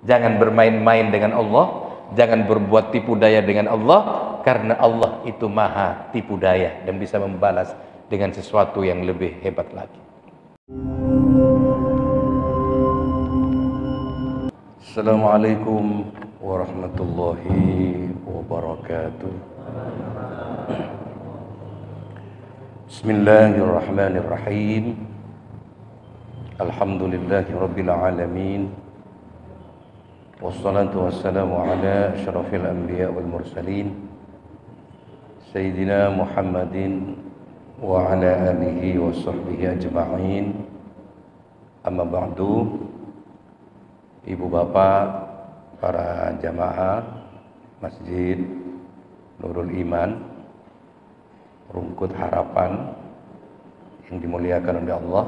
Jangan bermain-main dengan Allah, jangan berbuat tipu daya dengan Allah, karena Allah itu maha tipu daya dan bisa membalas dengan sesuatu yang lebih hebat lagi. Assalamualaikum warahmatullahi wabarakatuh. Bismillahirrahmanirrahim. Alhamdulillahi rabbil alamin. Wassalatu wassalamu ala asyrafil anbiya wal mursalin Sayyidina Muhammadin wa ala alihi wa sahbihi ajma'in. Amma ba'du. Ibu bapak, para jamaah Masjid Nurul Iman Rungkut Harapan yang dimuliakan oleh Allah,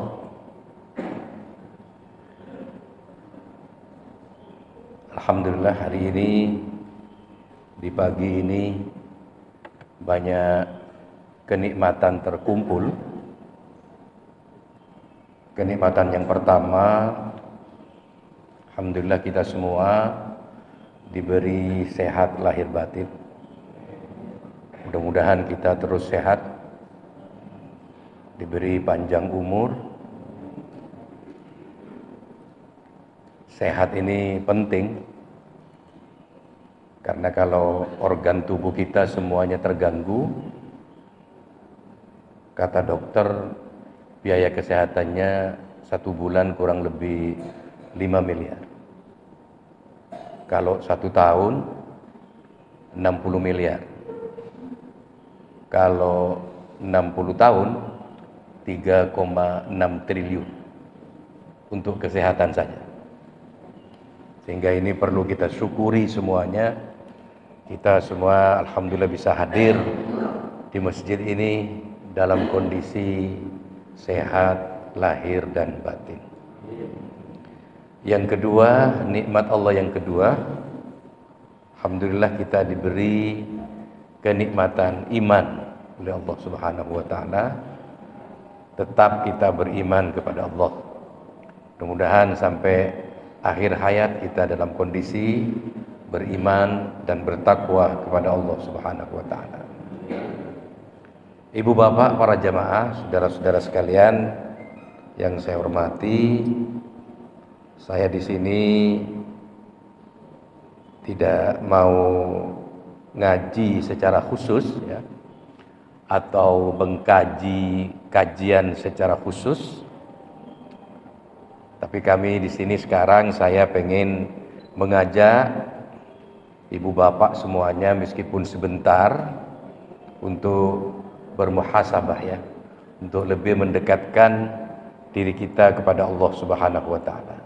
alhamdulillah hari ini, di pagi ini banyak kenikmatan terkumpul. Kenikmatan yang pertama, alhamdulillah kita semua diberi sehat lahir batin. Mudah-mudahan kita terus sehat, diberi panjang umur. Sehat ini penting, karena kalau organ tubuh kita semuanya terganggu, kata dokter, biaya kesehatannya 1 bulan kurang lebih 5 miliar. Kalau 1 tahun 60 miliar. Kalau 60 tahun 3,6 triliun untuk kesehatan saja. Sehingga ini perlu kita syukuri semuanya. Kita semua alhamdulillah bisa hadir di masjid ini dalam kondisi sehat lahir dan batin. Yang kedua, nikmat Allah yang kedua, alhamdulillah kita diberi kenikmatan iman oleh Allah Subhanahu wa taala. Tetap kita beriman kepada Allah. Mudah-mudahan sampai akhir hayat kita dalam kondisi beriman dan bertakwa kepada Allah Subhanahu wa taala. Ibu bapak, para jamaah, saudara-saudara sekalian yang saya hormati, saya di sini tidak mau ngaji secara khusus ya, atau mengkaji kajian secara khusus. Tapi kami di sini sekarang saya pengen mengajak ibu bapak semuanya meskipun sebentar untuk bermuhasabah ya, untuk lebih mendekatkan diri kita kepada Allah Subhanahu wa taala.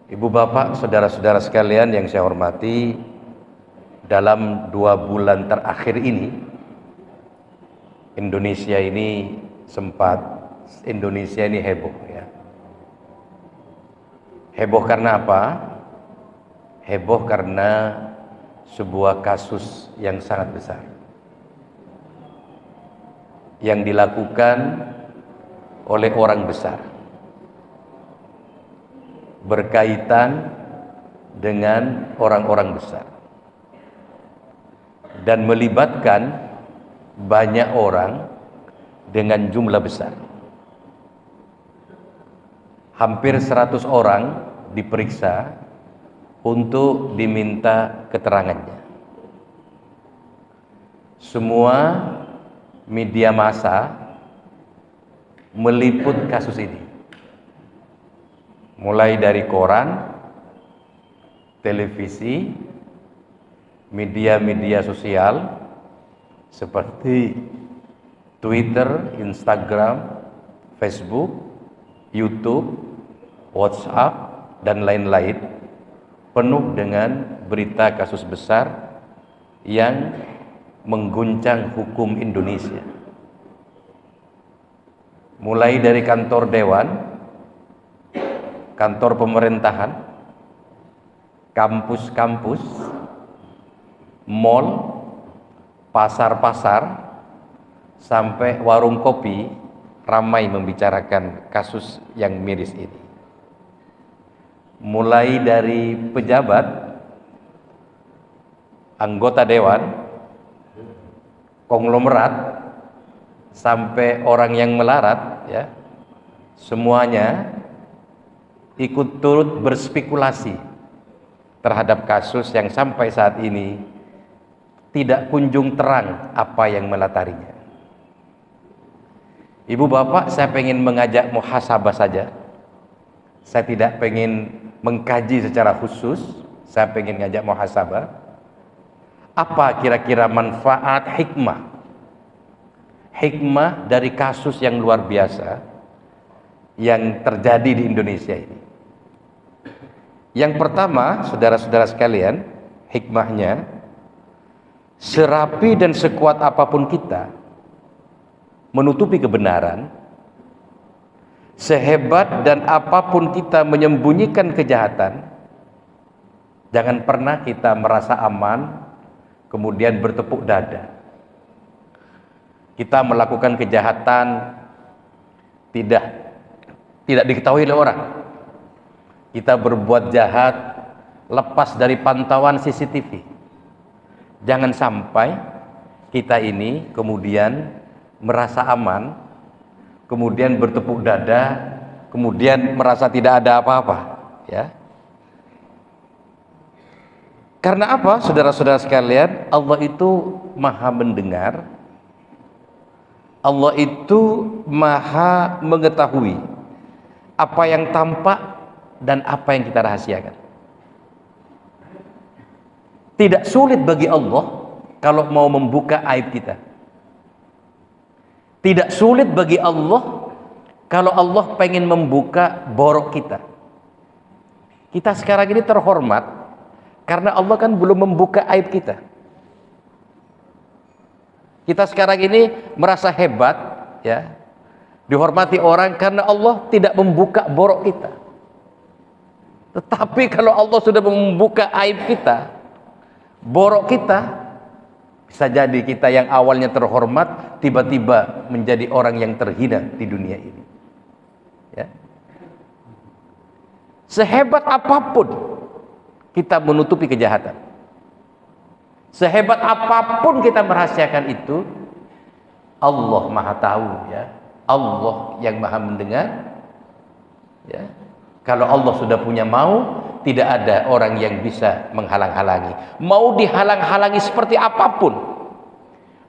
Ibu bapak, saudara-saudara sekalian yang saya hormati, dalam 2 bulan terakhir ini Indonesia ini heboh ya. Heboh karena apa? Heboh karena sebuah kasus yang sangat besar yang dilakukan oleh orang besar berkaitan dengan orang-orang besar dan melibatkan banyak orang dengan jumlah besar. Hampir 100 orang diperiksa untuk diminta keterangannya. Semua media massa meliput kasus ini, mulai dari koran, televisi, media-media sosial seperti Twitter, Instagram, Facebook, YouTube, WhatsApp, dan lain-lain, penuh dengan berita kasus besar yang mengguncang hukum Indonesia. Mulai dari kantor dewan, kantor pemerintahan, kampus-kampus, mal, pasar-pasar, sampai warung kopi ramai membicarakan kasus yang miris ini. mulai dari pejabat, anggota dewan, konglomerat, sampai orang yang melarat, ya, semuanya ikut turut berspekulasi terhadap kasus yang sampai saat ini tidak kunjung terang apa yang melatarinya. Ibu bapak, saya pengen mengajak muhasabah saja. Saya tidak pengen mengkaji secara khusus. Saya pengen ngajak muhasabah. Apa kira-kira manfaat hikmah dari kasus yang luar biasa yang terjadi di Indonesia ini? Yang pertama, saudara-saudara sekalian, hikmahnya, serapi dan sekuat apapun kita menutupi kebenaran, sehebat dan apapun kita menyembunyikan kejahatan, jangan pernah kita merasa aman kemudian bertepuk dada. Kita melakukan kejahatan tidak diketahui oleh orang. Kita berbuat jahat lepas dari pantauan CCTV. Jangan sampai kita ini kemudian merasa aman, kemudian bertepuk dada, kemudian merasa tidak ada apa-apa, ya. Karena apa, saudara-saudara sekalian? Allah itu maha mendengar, Allah itu maha mengetahui apa yang tampak dan apa yang kita rahasiakan. Tidak sulit bagi Allah kalau mau membuka aib kita. Tidak sulit bagi Allah kalau Allah pengen membuka borok kita. Kita sekarang ini terhormat karena Allah kan belum membuka aib kita. Kita sekarang ini merasa hebat, ya, dihormati orang karena Allah tidak membuka borok kita. Tetapi kalau Allah sudah membuka aib kita, borok kita, bisa jadi kita yang awalnya terhormat tiba-tiba menjadi orang yang terhina di dunia ini, ya. Sehebat apapun kita menutupi kejahatan, sehebat apapun kita merahasiakan itu, Allah maha tahu, ya. Allah yang maha mendengar, ya. Kalau Allah sudah punya mau, tidak ada orang yang bisa menghalang-halangi. Mau dihalang-halangi seperti apapun,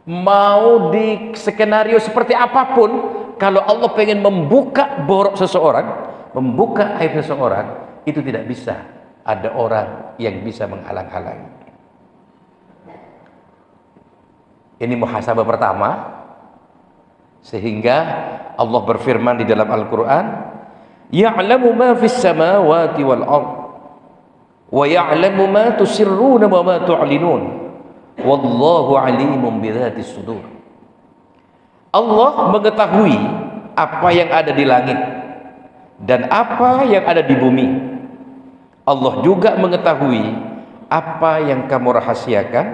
mau di skenario seperti apapun, kalau Allah pengen membuka borok seseorang, membuka aib seseorang, itu tidak bisa ada orang yang bisa menghalang-halangi. Ini muhasabah pertama. Sehingga Allah berfirman di dalam Al-Quran, ya'lamu ma fis samawati wal ard wa ya'lamu ma tusirruna wa ma tu'linun wallahu alimun bidzatis sudur. Allah mengetahui apa yang ada di langit dan apa yang ada di bumi. Allah juga mengetahui apa yang kamu rahasiakan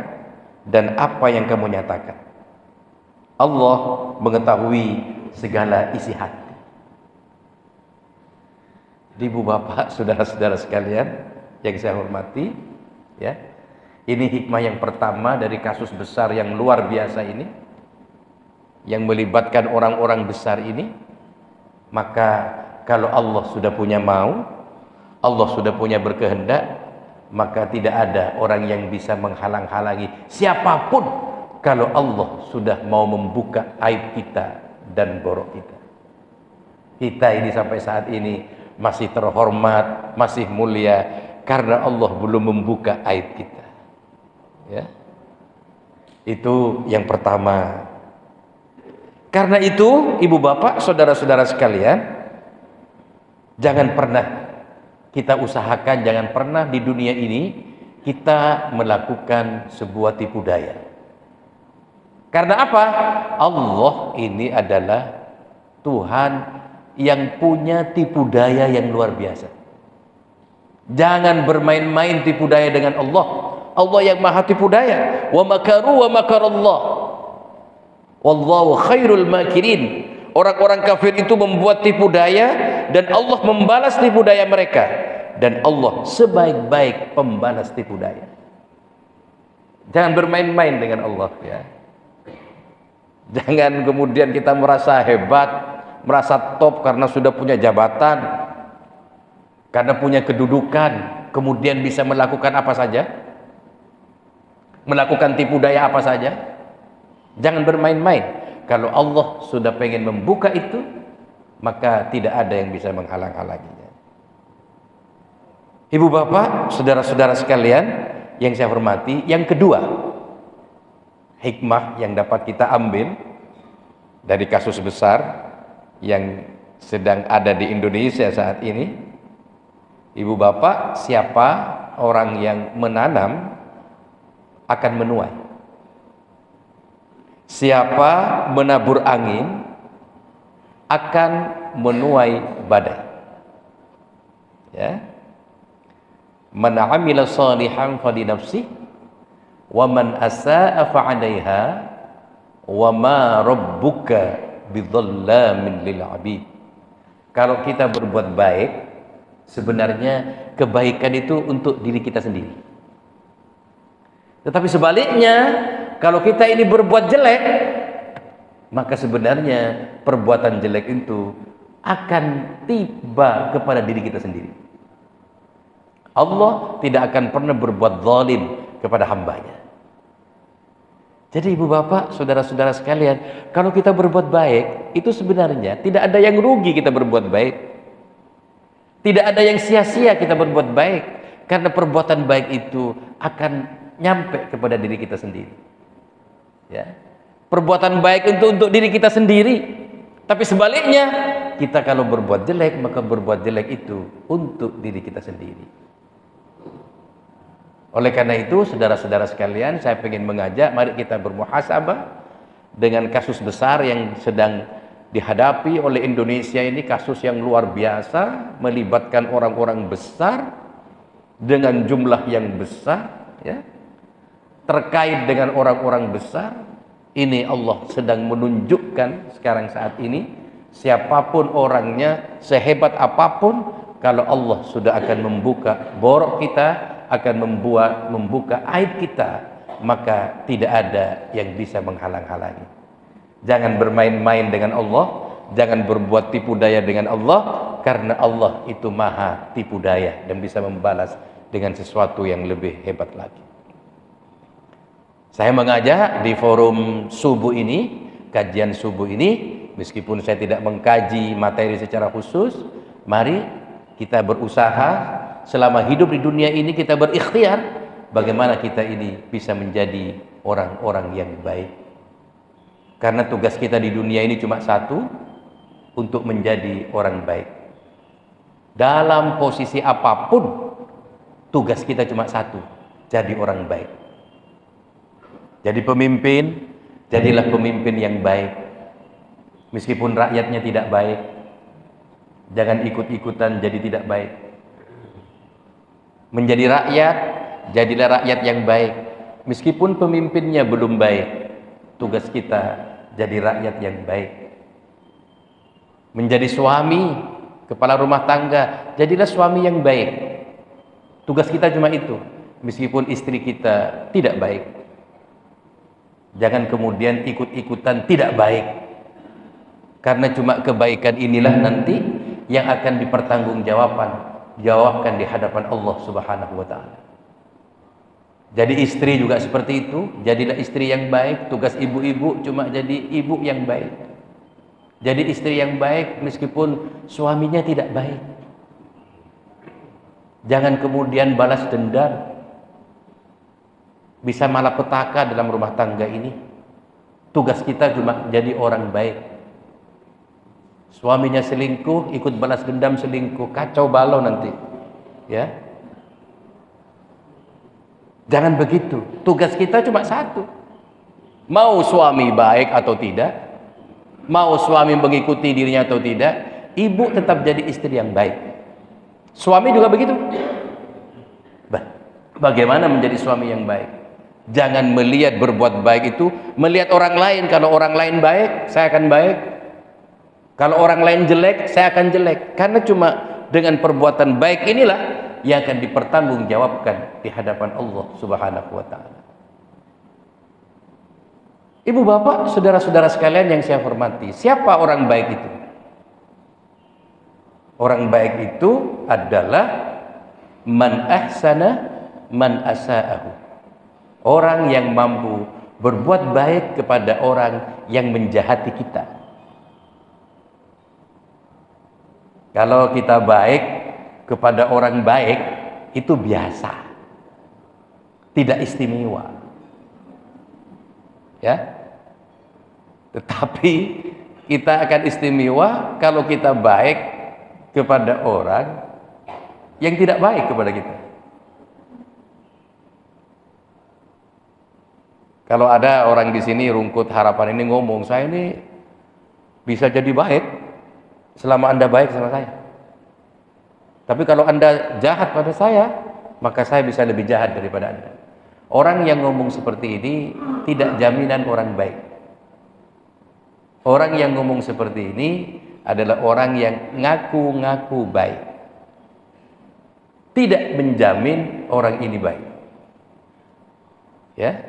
dan apa yang kamu nyatakan. Allah mengetahui segala isi hati. Ibu bapak, saudara-saudara sekalian yang saya hormati, ya, ini hikmah yang pertama dari kasus besar yang luar biasa ini, yang melibatkan orang-orang besar ini. Maka kalau Allah sudah punya mau, Allah sudah punya berkehendak, maka tidak ada orang yang bisa menghalang-halangi siapapun kalau Allah sudah mau membuka aib kita dan borok kita. Kita ini sampai saat ini masih terhormat, masih mulia karena Allah belum membuka aib kita, ya. Itu yang pertama. Karena itu, ibu bapak, saudara-saudara sekalian, jangan pernah kita usahakan, jangan pernah di dunia ini kita melakukan sebuah tipu daya. Karena apa? Allah ini adalah Tuhan yang punya tipu daya yang luar biasa. Jangan bermain-main tipu daya dengan Allah. Allah yang maha tipu daya. Wa makaru wa makarallah wallahu khairul makirin. Orang-orang kafir itu membuat tipu daya dan Allah membalas tipu daya mereka. dan Allah sebaik-baik pembalas tipu daya. Jangan bermain-main dengan Allah ya. Jangan kemudian kita merasa hebat, merasa top karena sudah punya jabatan, karena punya kedudukan, kemudian bisa melakukan apa saja, melakukan tipu daya apa saja. Jangan bermain-main. Kalau Allah sudah pengen membuka itu, maka tidak ada yang bisa menghalang-halanginya. Ibu bapak, saudara-saudara sekalian yang saya hormati, yang kedua, hikmah yang dapat kita ambil dari kasus besar yang sedang ada di Indonesia saat ini. Ibu bapak, siapa orang yang menanam akan menuai. Siapa menabur angin akan menuai badai. Ya. Man 'amila shalihan falinafsihi wa man asaa fa'alaiha wa ma rabbuka bidzallamin lil 'abid. Kalau kita berbuat baik, sebenarnya kebaikan itu untuk diri kita sendiri. Tetapi sebaliknya, kalau kita ini berbuat jelek, maka sebenarnya perbuatan jelek itu akan tiba kepada diri kita sendiri. Allah tidak akan pernah berbuat zalim kepada hambanya. Jadi ibu bapak, saudara-saudara sekalian, kalau kita berbuat baik, itu sebenarnya tidak ada yang rugi kita berbuat baik. Tidak ada yang sia-sia kita berbuat baik, karena perbuatan baik itu akan nyampe kepada diri kita sendiri. Ya. Perbuatan baik untuk diri kita sendiri. Tapi sebaliknya, kita kalau berbuat jelek, maka berbuat jelek itu untuk diri kita sendiri. Oleh karena itu, saudara-saudara sekalian, saya ingin mengajak, mari kita bermuhasabah dengan kasus besar yang sedang dihadapi oleh Indonesia ini, kasus yang luar biasa, melibatkan orang-orang besar dengan jumlah yang besar, ya, terkait dengan orang-orang besar. Ini Allah sedang menunjukkan sekarang saat ini, siapapun orangnya, sehebat apapun, kalau Allah sudah akan membuka borok kita, akan membuka aib kita, maka tidak ada yang bisa menghalang-halangi. Jangan bermain-main dengan Allah, jangan berbuat tipu daya dengan Allah, karena Allah itu maha tipu daya dan bisa membalas dengan sesuatu yang lebih hebat lagi. Saya mengajak di forum subuh ini, kajian subuh ini, meskipun saya tidak mengkaji materi secara khusus, mari kita berusaha selama hidup di dunia ini, kita berikhtiar bagaimana kita ini bisa menjadi orang-orang yang baik. Karena tugas kita di dunia ini cuma satu, untuk menjadi orang baik. Dalam posisi apapun, tugas kita cuma satu, jadi orang baik. Jadi pemimpin, jadilah pemimpin yang baik. Meskipun rakyatnya tidak baik, jangan ikut-ikutan jadi tidak baik. Menjadi rakyat, jadilah rakyat yang baik. Meskipun pemimpinnya belum baik, tugas kita jadi rakyat yang baik. Menjadi suami, kepala rumah tangga, jadilah suami yang baik. Tugas kita cuma itu. Meskipun istri kita tidak baik, jangan kemudian ikut-ikutan tidak baik. Karena cuma kebaikan inilah nanti yang akan dijawabkan di hadapan Allah Subhanahu wa ta'ala. Jadi istri juga seperti itu, jadilah istri yang baik. Tugas ibu-ibu cuma jadi ibu yang baik. Jadi istri yang baik meskipun suaminya tidak baik. Jangan kemudian balas dendam, bisa malapetaka dalam rumah tangga ini. Tugas kita cuma jadi orang baik. Suaminya selingkuh, ikut balas dendam selingkuh, kacau balau nanti. Ya. Jangan begitu. Tugas kita cuma satu. Mau suami baik atau tidak, mau suami mengikuti dirinya atau tidak, ibu tetap jadi istri yang baik. Suami juga begitu. Bagaimana menjadi suami yang baik? Jangan melihat berbuat baik itu, melihat orang lain. Kalau orang lain baik, saya akan baik. Kalau orang lain jelek, saya akan jelek. Karena cuma dengan perbuatan baik inilah yang akan dipertanggungjawabkan di hadapan Allah Subhanahu wa taala. Ibu bapak, saudara-saudara sekalian yang saya hormati, siapa orang baik itu? Orang baik itu adalah man ahsana man asa'ahu. Orang yang mampu berbuat baik kepada orang yang menjahati kita. Kalau kita baik kepada orang baik, itu biasa, tidak istimewa, ya. Tetapi kita akan istimewa kalau kita baik kepada orang yang tidak baik kepada kita. Kalau ada orang di sini Rungkut Harapan ini ngomong, saya ini bisa jadi baik selama Anda baik sama saya. Tapi kalau Anda jahat pada saya, maka saya bisa lebih jahat daripada Anda. Orang yang ngomong seperti ini tidak jaminan orang baik. Orang yang ngomong seperti ini adalah orang yang ngaku-ngaku baik, tidak menjamin orang ini baik. Ya,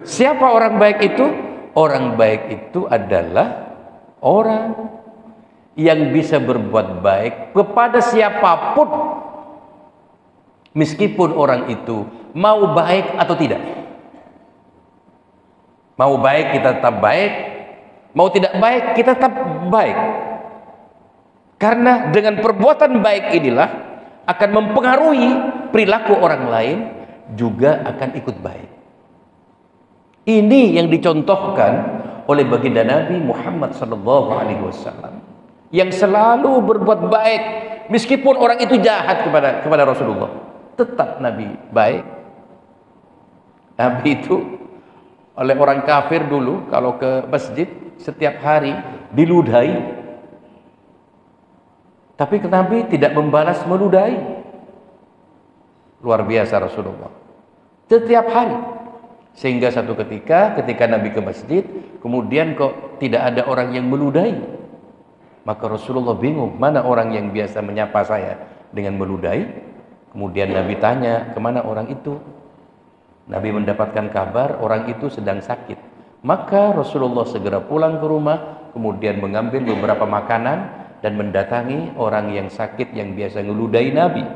siapa orang baik itu? Orang baik itu adalah orang yang bisa berbuat baik kepada siapapun, meskipun orang itu mau baik atau tidak. Mau baik kita tetap baik, mau tidak baik kita tetap baik. Karena dengan perbuatan baik inilah akan mempengaruhi perilaku orang lain juga akan ikut baik. Ini yang dicontohkan oleh baginda Nabi Muhammad SAW, yang selalu berbuat baik meskipun orang itu jahat kepada Rasulullah, tetap Nabi baik. Nabi itu oleh orang kafir dulu kalau ke masjid setiap hari diludahi, tapi Nabi tidak membalas meludahi. Luar biasa Rasulullah setiap hari. Sehingga satu ketika Nabi ke masjid, kemudian kok tidak ada orang yang meludahi. Maka Rasulullah bingung, mana orang yang biasa menyapa saya dengan meludahi. Kemudian Nabi tanya, kemana orang itu? Nabi mendapatkan kabar orang itu sedang sakit. Maka Rasulullah segera pulang ke rumah, kemudian mengambil beberapa makanan dan mendatangi orang yang sakit yang biasa ngeludahi Nabi.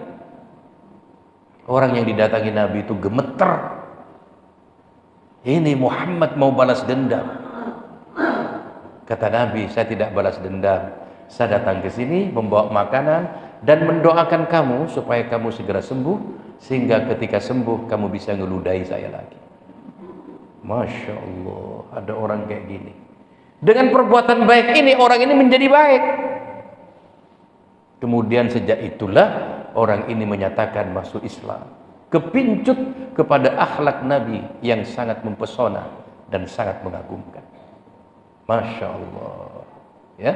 Orang yang didatangi Nabi itu gemeter. Ini Muhammad mau balas dendam. Kata Nabi, saya tidak balas dendam. Saya datang ke sini membawa makanan dan mendoakan kamu supaya kamu segera sembuh, sehingga ketika sembuh kamu bisa ngeludahi saya lagi. Masya Allah, ada orang kayak gini. Dengan perbuatan baik ini, orang ini menjadi baik. Kemudian sejak itulah orang ini menyatakan masuk Islam, kepincut kepada akhlak Nabi yang sangat mempesona dan sangat mengagumkan. Masya Allah, ya.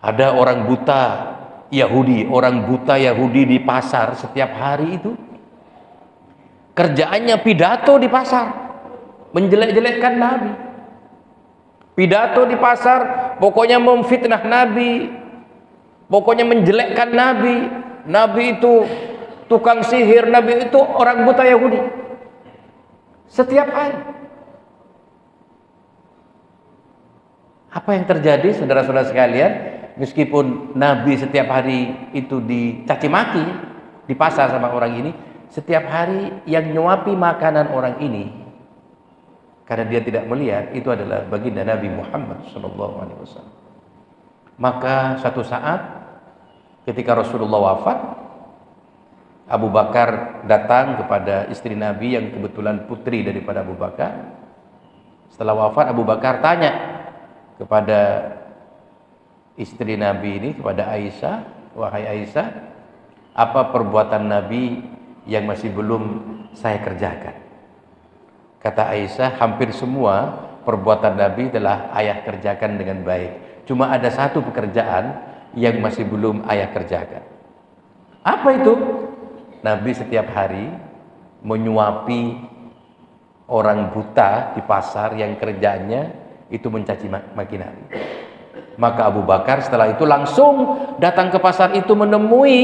Ada orang buta Yahudi di pasar setiap hari itu kerjaannya pidato di pasar, menjelek-jelekkan Nabi. Pidato di pasar, pokoknya memfitnah Nabi, pokoknya menjelekkan Nabi. Nabi itu tukang sihir, Nabi itu orang buta Yahudi. Setiap hari. Apa yang terjadi saudara-saudara sekalian? Meskipun Nabi setiap hari itu dicaci maki di pasar sama orang ini, setiap hari yang nyuapi makanan orang ini, karena dia tidak melihat, itu adalah baginda Nabi Muhammad SAW. Maka satu saat ketika Rasulullah wafat, Abu Bakar datang kepada istri Nabi yang kebetulan putri daripada Abu Bakar. Setelah wafat, Abu Bakar tanya kepada istri Nabi ini, kepada Aisyah, wahai Aisyah, apa perbuatan Nabi yang masih belum saya kerjakan? Kata Aisyah, hampir semua perbuatan Nabi telah ayah kerjakan dengan baik. Cuma ada satu pekerjaan yang masih belum ayah kerjakan. Apa itu? Nabi setiap hari menyuapi orang buta di pasar yang kerjanya itu mencaci maki Nabi. Maka Abu Bakar setelah itu langsung datang ke pasar itu menemui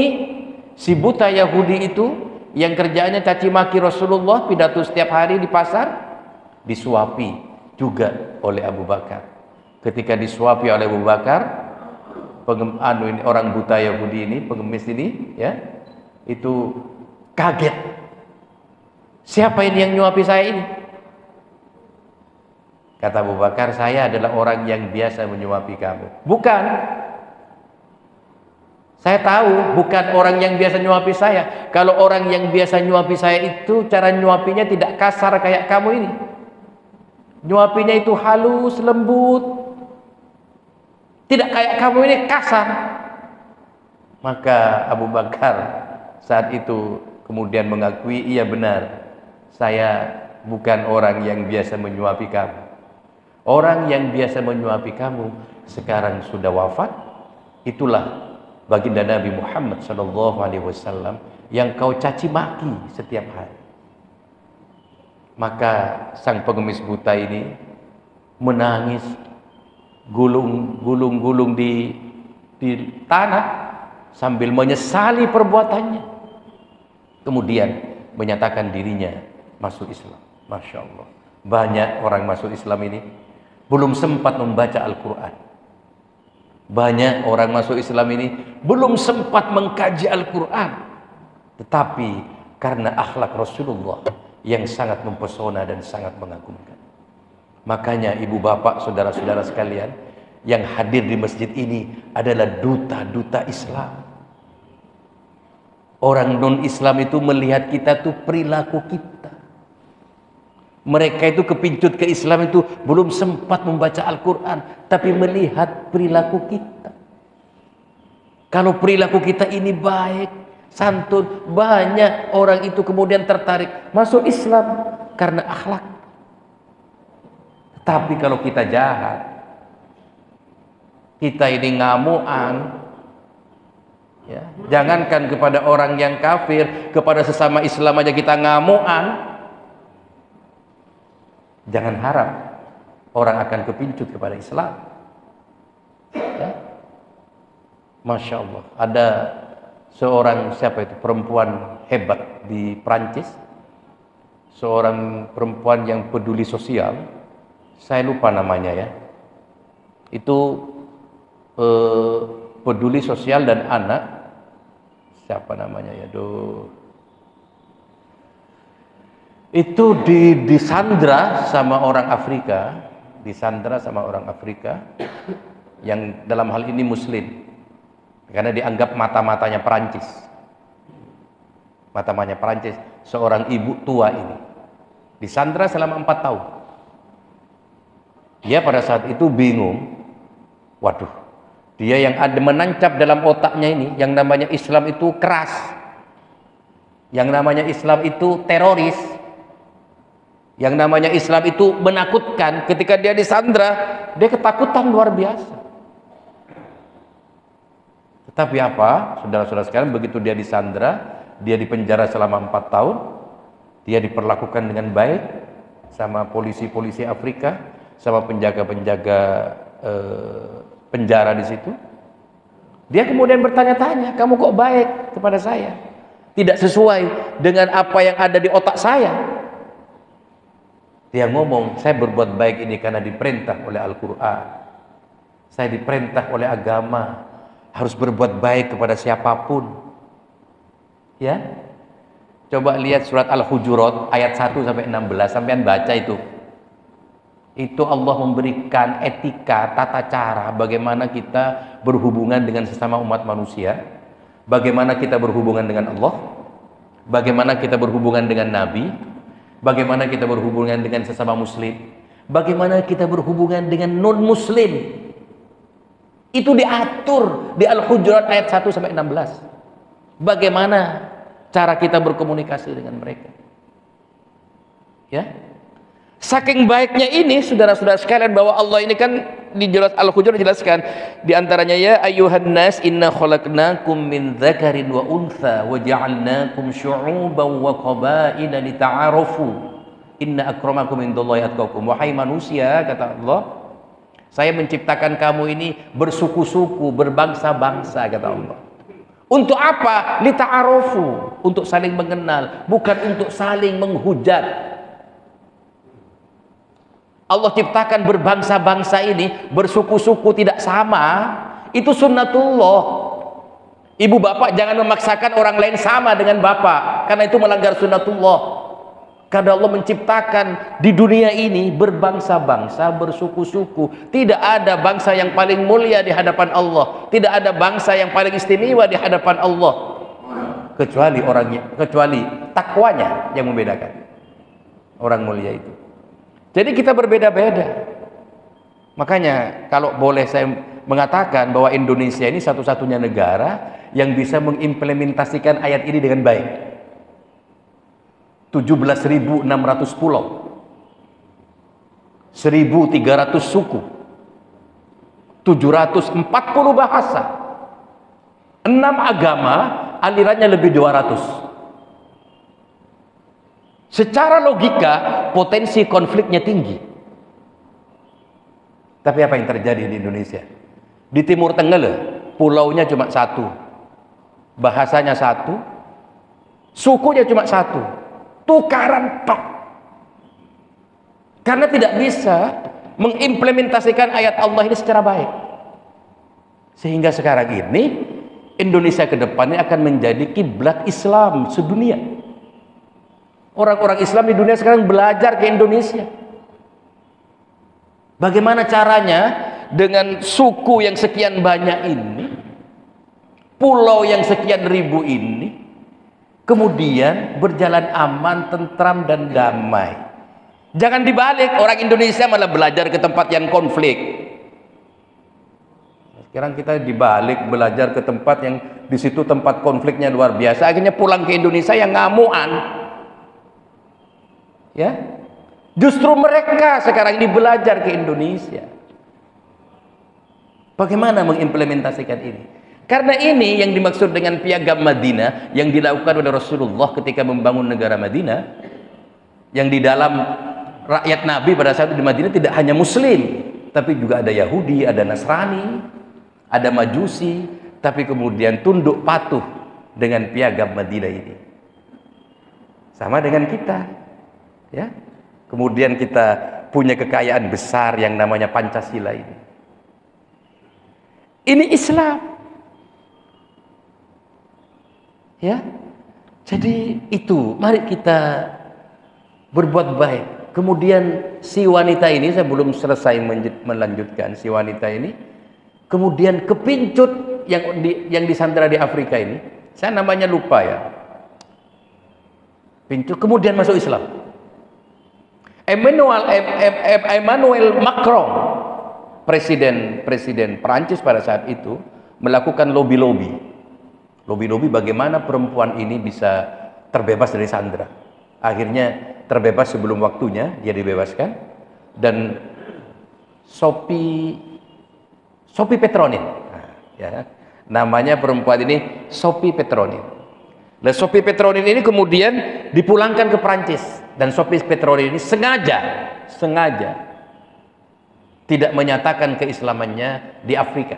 Si buta Yahudi itu yang kerjaannya caci maki Rasulullah, pidato setiap hari di pasar, disuapi juga oleh Abu Bakar. Ketika disuapi oleh Abu Bakar, ini orang buta Yahudi ini, pengemis ini, ya, itu kaget. Siapa ini yang nyuapi saya ini? Kata Abu Bakar, saya adalah orang yang biasa menyuapi kamu. Bukan. Saya tahu bukan orang yang biasa nyuapi saya. Kalau orang yang biasa nyuapi saya itu cara nyuapinya tidak kasar kayak kamu ini. Nyuapinya itu halus, lembut. Tidak kayak kamu ini kasar. Maka Abu Bakar saat itu kemudian mengakui, iya benar. Saya bukan orang yang biasa menyuapi kamu. Orang yang biasa menyuapi kamu sekarang sudah wafat. Itulah baginda Nabi Muhammad SAW yang kau caci maki setiap hari. Maka sang pengemis buta ini menangis, gulung di tanah sambil menyesali perbuatannya. Kemudian menyatakan dirinya masuk Islam. Masya Allah. Banyak orang masuk Islam ini belum sempat membaca Al-Quran. Banyak orang masuk Islam ini belum sempat mengkaji Al-Quran. Tetapi karena akhlak Rasulullah yang sangat mempesona dan sangat mengagumkan. Makanya ibu bapak, saudara-saudara sekalian, yang hadir di masjid ini adalah duta-duta Islam. Orang non-Islam itu melihat kita tuh perilaku kita. Mereka itu kepincut ke Islam itu belum sempat membaca Al-Quran, tapi melihat perilaku kita. Kalau perilaku kita ini baik, santun, banyak orang itu kemudian tertarik masuk Islam karena akhlak. Tapi kalau kita jahat, kita ini ngamuan, ya, jangankan kepada orang yang kafir, kepada sesama Islam aja kita ngamuan. Jangan harap orang akan kepincut kepada Islam. Ya. Masya Allah. Ada seorang siapa itu perempuan hebat di Prancis, seorang perempuan yang peduli sosial. Saya lupa namanya ya. Itu peduli sosial dan anak. Siapa namanya ya? Itu disandra sama orang Afrika, yang dalam hal ini Muslim, karena dianggap mata-matanya Perancis. Mata-matanya Perancis, seorang ibu tua ini disandra selama 4 tahun. Dia pada saat itu bingung, waduh, dia yang ada menancap dalam otaknya ini, yang namanya Islam itu keras, yang namanya Islam itu teroris, yang namanya Islam itu menakutkan. Ketika dia disandra, dia ketakutan luar biasa. Tetapi apa, saudara-saudara sekalian, begitu dia disandra, dia dipenjara selama 4 tahun, dia diperlakukan dengan baik sama polisi-polisi Afrika, sama penjaga-penjaga penjara di situ. Dia kemudian bertanya-tanya, kamu kok baik kepada saya? Tidak sesuai dengan apa yang ada di otak saya. Dia ngomong, saya berbuat baik ini karena diperintah oleh Al-Quran. Saya diperintah oleh agama harus berbuat baik kepada siapapun. Ya, coba lihat surat Al-Hujurat ayat 1 sampai 16, sampean baca itu. Itu Allah memberikan etika, tata cara bagaimana kita berhubungan dengan sesama umat manusia, bagaimana kita berhubungan dengan Allah, bagaimana kita berhubungan dengan Nabi, bagaimana kita berhubungan dengan sesama muslim, bagaimana kita berhubungan dengan non-muslim. Itu diatur di Al-Hujurat ayat 1 sampai 16. Bagaimana cara kita berkomunikasi dengan mereka. Ya. Saking baiknya ini, saudara-saudara sekalian, bahwa Allah ini kan di jelas Al-Hujurat dijelaskan di antaranya, ya ayyuhan nas inna khalaqnakum min dzakarin wa untha wa ja'alnakum syu'uban wa qabaila lita'arafu inna akramakum indallahi atqakum. Wahai manusia, kata Allah, saya menciptakan kamu ini bersuku-suku, berbangsa-bangsa, kata Allah, Untuk apa? Lita'arofu, untuk saling mengenal, bukan untuk saling menghujat. Allah ciptakan berbangsa-bangsa ini, bersuku-suku tidak sama, itu sunnatullah. Ibu bapak jangan memaksakan orang lain sama dengan bapak, karena itu melanggar sunnatullah. Karena Allah menciptakan di dunia ini berbangsa-bangsa, bersuku-suku. Tidak ada bangsa yang paling mulia di hadapan Allah. Tidak ada bangsa yang paling istimewa di hadapan Allah. Kecuali takwanya yang membedakan orang mulia itu. Jadi kita berbeda-beda. Makanya kalau boleh saya mengatakan bahwa Indonesia ini satu-satunya negara yang bisa mengimplementasikan ayat ini dengan baik. 17.600 pulau, 1.300 suku, 740 bahasa, 6 agama, alirannya lebih 200. Secara logika potensi konfliknya tinggi. Tapi apa yang terjadi di Indonesia? Di Timur Tengah loh, pulaunya cuma satu, bahasanya satu, sukunya cuma satu, tukaran tok. Karena tidak bisa mengimplementasikan ayat Allah ini secara baik. Sehingga sekarang ini Indonesia ke depannya akan menjadi kiblat Islam sedunia. Orang-orang Islam di dunia sekarang belajar ke Indonesia. Bagaimana caranya dengan suku yang sekian banyak ini, pulau yang sekian ribu ini, kemudian berjalan aman, tentram dan damai. Jangan dibalik, orang Indonesia malah belajar ke tempat yang konflik. Sekarang kita dibalik, belajar ke tempat yang di situ tempat konfliknya luar biasa. Akhirnya pulang ke Indonesia yang ngamuan. Ya, justru mereka sekarang ini belajar ke Indonesia. Bagaimana mengimplementasikan ini? Karena ini yang dimaksud dengan piagam Madinah yang dilakukan oleh Rasulullah ketika membangun negara Madinah, yang di dalam rakyat Nabi pada saat itu di Madinah tidak hanya Muslim, tapi juga ada Yahudi, ada Nasrani, ada Majusi, tapi kemudian tunduk patuh dengan piagam Madinah ini. Sama dengan kita, ya. Kemudian kita punya kekayaan besar yang namanya Pancasila ini. Ini Islam. Ya, jadi itu mari kita berbuat baik. Kemudian si wanita ini, saya belum selesai melanjutkan si wanita ini, kemudian kepincut yang disandera di Afrika ini, saya namanya lupa ya, pincut, kemudian masuk Islam. Emmanuel Macron, presiden Perancis pada saat itu, melakukan lobby bagaimana perempuan ini bisa terbebas dari sandera. Akhirnya terbebas sebelum waktunya, dia dibebaskan. Dan Sophie Petronin, ya, namanya perempuan ini Sophie Petronin. Nah, Sophie Petronin ini kemudian dipulangkan ke Perancis, dan Sophie Petronin ini sengaja tidak menyatakan keislamannya di Afrika,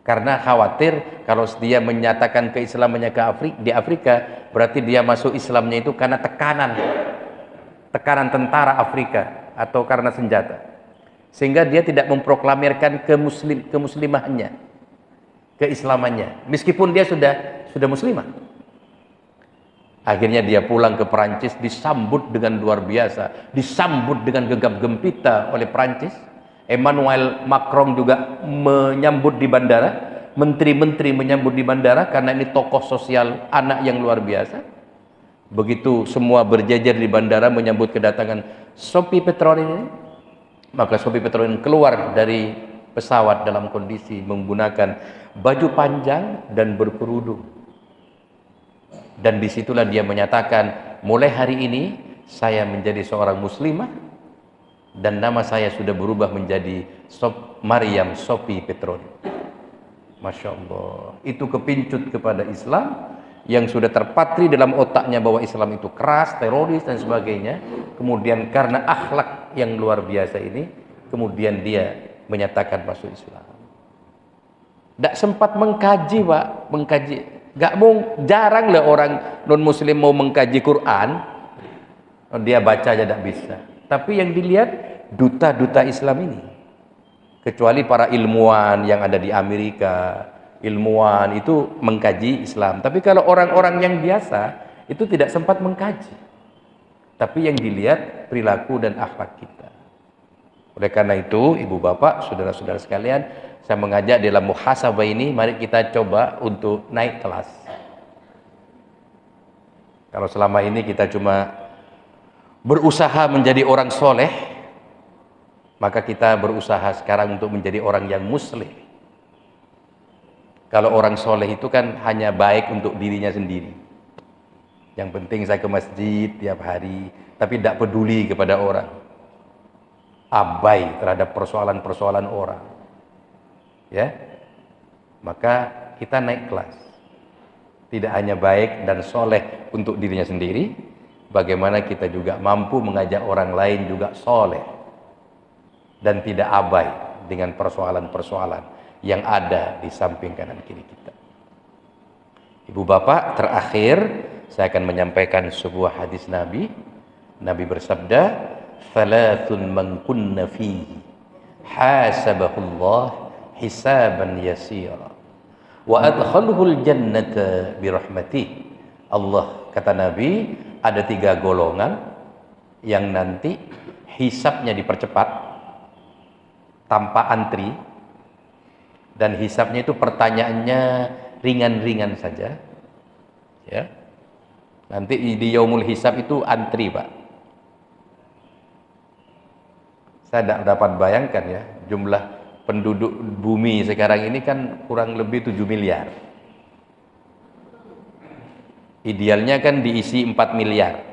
karena khawatir kalau dia menyatakan keislamannya di Afrika, berarti dia masuk Islamnya itu karena tekanan tentara Afrika atau karena senjata, sehingga dia tidak memproklamirkan kemuslimahannya, keislamannya, meskipun dia sudah muslimah. Akhirnya dia pulang ke Perancis, disambut dengan luar biasa, disambut dengan gegap gempita oleh Perancis. Emmanuel Macron juga menyambut di bandara, menteri-menteri menyambut di bandara, karena ini tokoh sosial anak yang luar biasa. Begitu semua berjejer di bandara menyambut kedatangan Sophie Petronin ini, maka Sophie Petronin keluar dari pesawat dalam kondisi menggunakan baju panjang dan berkerudung. Dan disitulah dia menyatakan, mulai hari ini saya menjadi seorang muslimah, dan nama saya sudah berubah menjadi Maryam Sophie Petronin. Masya Allah, itu kepincut kepada Islam yang sudah terpatri dalam otaknya bahwa Islam itu keras, teroris dan sebagainya. Kemudian karena akhlak yang luar biasa ini, kemudian dia menyatakan masuk Islam. Tidak sempat mengkaji, Pak, mengkaji. Gak mau, jarang lah orang non muslim mau mengkaji Quran. Dia baca aja tidak bisa. Tapi yang dilihat duta-duta Islam ini. Kecuali para ilmuwan yang ada di Amerika, ilmuwan itu mengkaji Islam. Tapi kalau orang-orang yang biasa itu tidak sempat mengkaji. Tapi yang dilihat perilaku dan akhlak kita. Oleh karena itu, ibu bapak, saudara-saudara sekalian, saya mengajak dalam muhasabah ini, mari kita coba untuk naik kelas. Kalau selama ini kita cuma berusaha menjadi orang soleh, maka kita berusaha sekarang untuk menjadi orang yang muslim. Kalau orang soleh itu kan hanya baik untuk dirinya sendiri. Yang penting saya ke masjid tiap hari, tapi tidak peduli kepada orang. Abai terhadap persoalan-persoalan orang. Ya, maka kita naik kelas. Tidak hanya baik dan soleh untuk dirinya sendiri, bagaimana kita juga mampu mengajak orang lain juga soleh dan tidak abai dengan persoalan-persoalan yang ada di samping kanan kiri kita. Ibu bapak, terakhir saya akan menyampaikan sebuah hadis Nabi. Nabi bersabda, "Thalathun man kunna fihi hasabahullah hisaban yasira wa adkhalhul jannata birahmatih." Allah, kata Nabi, ada 3 golongan yang nanti hisabnya dipercepat tanpa antri, dan hisabnya itu pertanyaannya ringan-ringan saja. Ya, nanti di yaumul hisab itu antri, Pak. Saya tidak dapat bayangkan ya, jumlah penduduk bumi sekarang ini kan kurang lebih 7 miliar. Idealnya kan diisi 4 miliar.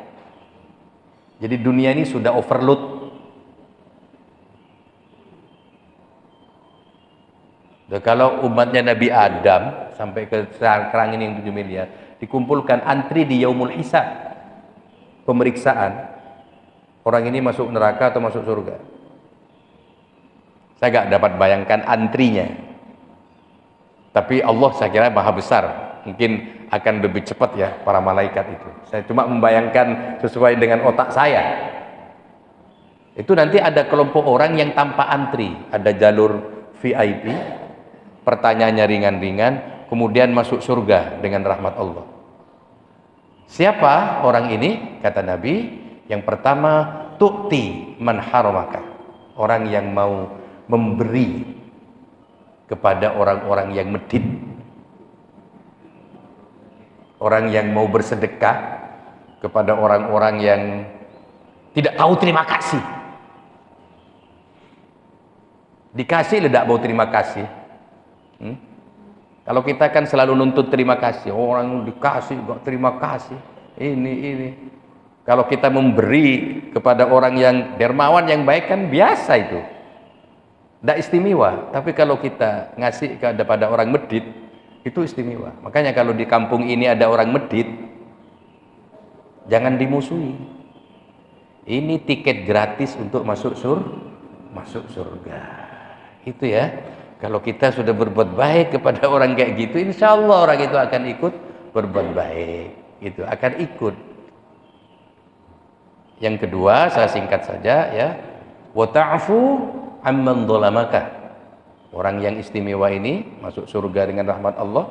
Jadi dunia ini sudah overload. Dan kalau umatnya Nabi Adam sampai ke sekarang ini yang 7 miliar, dikumpulkan antri di yaumul hisab, pemeriksaan orang ini masuk neraka atau masuk surga. Saya gak dapat bayangkan antrinya. Tapi Allah saya kira maha besar, mungkin akan lebih cepat ya para malaikat itu. Saya cuma membayangkan sesuai dengan otak saya. Itu nanti ada kelompok orang yang tanpa antri, ada jalur VIP, pertanyaannya ringan-ringan, kemudian masuk surga dengan rahmat Allah. Siapa orang ini? Kata Nabi, yang pertama, tu'ti man haramaka, orang yang mau memberi kepada orang-orang yang medit, orang yang mau bersedekah kepada orang-orang yang tidak tahu terima kasih. Dikasih tidak mau terima kasih. Kalau kita kan selalu nuntut terima kasih, orang dikasih gak terima kasih, ini. Kalau kita memberi kepada orang yang dermawan, yang baik kan biasa itu, tidak istimewa. Tapi kalau kita ngasih kepada orang medit, itu istimewa. Makanya kalau di kampung ini ada orang medit, jangan dimusuhi. Ini tiket gratis untuk masuk surga. Itu ya. Kalau kita sudah berbuat baik kepada orang kayak gitu, insya Allah orang itu akan ikut berbuat baik. Itu akan ikut. Yang kedua, saya singkat saja ya. Wa ta'fu amman dhalamaka. Orang yang istimewa ini masuk surga dengan rahmat Allah,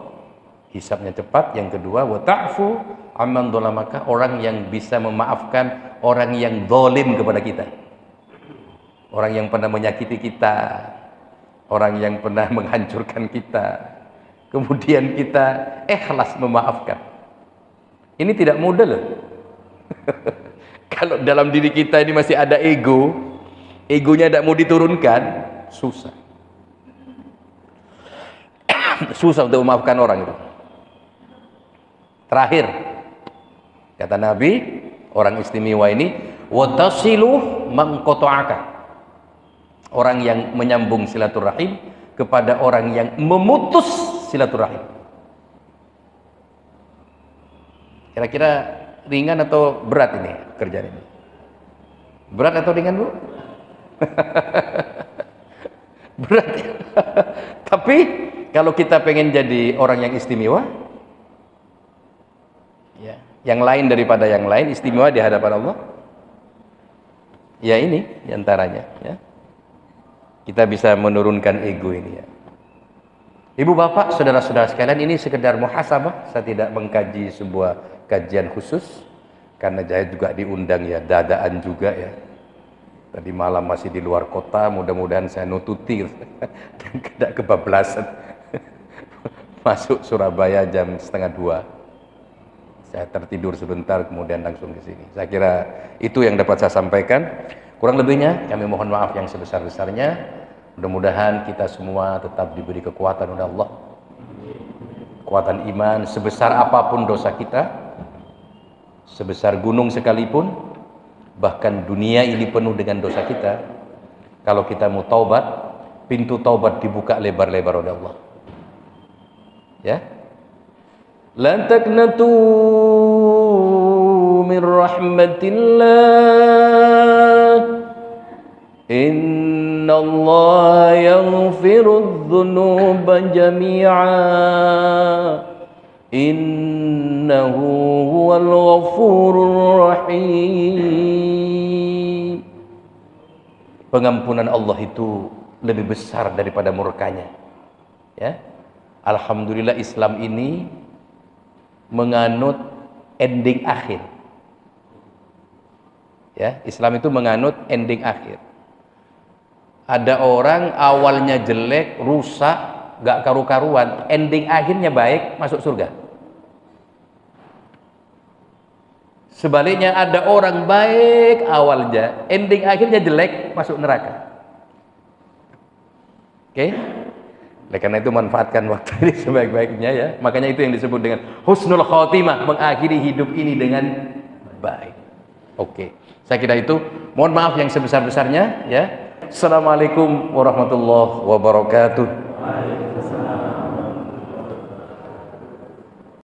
hisabnya cepat. Yang kedua, wa ta'fu amman dhalamaka, orang yang bisa memaafkan orang yang zalim kepada kita. Orang yang pernah menyakiti kita, orang yang pernah menghancurkan kita, kemudian kita ikhlas memaafkan. Ini tidak mudah loh. Kalau dalam diri kita ini masih ada egonya tidak mau diturunkan, susah. Susah untuk memaafkan orang itu. Terakhir, kata Nabi, orang istimewa ini, wa tasilu man qata'aka, orang yang menyambung silaturahim kepada orang yang memutus silaturahim. Kira-kira ringan atau berat ini kerjaan ini? Berat atau ringan, Bu? Berat ya? Tapi kalau kita pengen jadi orang yang istimewa, ya, yang lain daripada yang lain, istimewa di hadapan Allah, ya ini diantaranya, ya. Kita bisa menurunkan ego ini, ya. Ibu bapak, saudara-saudara sekalian, ini sekedar muhasabah. Saya tidak mengkaji sebuah kajian khusus, karena saya juga diundang ya, dadaan juga ya. Tadi malam masih di luar kota, mudah-mudahan saya nututi dan tidak kebablasan. Masuk Surabaya jam 1:30. Saya tertidur sebentar, kemudian langsung ke sini. Saya kira itu yang dapat saya sampaikan. Kurang lebihnya kami mohon maaf yang sebesar-besarnya. Mudah-mudahan kita semua tetap diberi kekuatan oleh Allah, kekuatan iman. Sebesar apapun dosa kita, sebesar gunung sekalipun, bahkan dunia ini penuh dengan dosa kita, kalau kita mau taubat, pintu taubat dibuka lebar-lebar oleh Allah, ya. La taqnatu min rahmatillah, innallaha yaghfirudz dzunuba jami'a, innahu huwal ghafurur rahim. Pengampunan Allah itu lebih besar daripada murkanya, ya. Alhamdulillah Islam ini menganut ending akhir, ya. Islam itu menganut ending akhir. Ada orang awalnya jelek, rusak, gak karu-karuan, ending akhirnya baik, masuk surga. Sebaliknya ada orang baik awalnya, ending akhirnya jelek, masuk neraka. Oke? Oleh karena itu manfaatkan waktu ini sebaik-baiknya, ya. Makanya itu yang disebut dengan husnul khotimah, mengakhiri hidup ini dengan baik. Oke. Saya kira itu. Mohon maaf yang sebesar-besarnya, ya. Assalamualaikum warahmatullahi wabarakatuh.